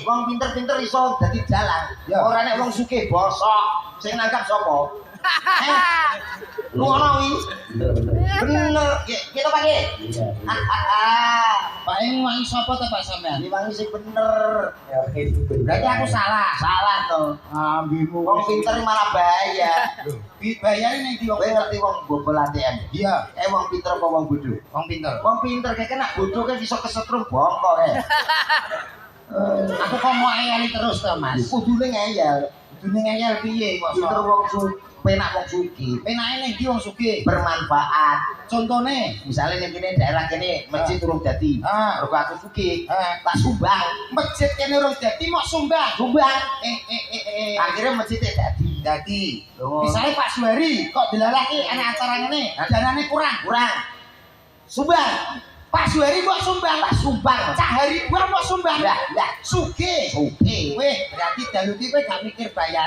Wong pinter-pinter iso dadi dalang. Ya. Ora nek wong sugih bosok, sing nangkap sapa? Lu ono wi? Bener. Kita pakai. Pak ini wangi sapa to Pak sampean? Ini wangi sing bener. Ya oke. Berarti aku salah. Salah to. Ambimu. Wong pinter malah bahaya. Bayare ning ndi wong Kowe ngerti wong bobol ATM? Iya, Wong pinter apa wong bodoh? wong pinter. Wong pinter kayak kena bodoh kan bisa kesetrum bongkok Aku kok mau ayali terus to, Mas. Kudune ngeyel. Kudune ngeyel piye kok? Pinter wong penak wong sugih. Penake ning ndi wong sugih? Bermanfaat. Contone, Misalnya ning kene daerah kene masjid urung dadi. Mergo aku sugih, tak sumbang. masjid kene urung dadi mok sumbang. Sumbang. Akhirnya Akhirnya masjid dadi. Misalnya Pak Suwari kok dilalaki ana acara ngene, danane kurang. Sumbang. Pak Suwari mbok sumbang. Tak sumbang. Cak Hari gua mbok sumbang. Lah, Sugih. sugih. Weh, berarti dalu ki kowe gak mikir bayaran.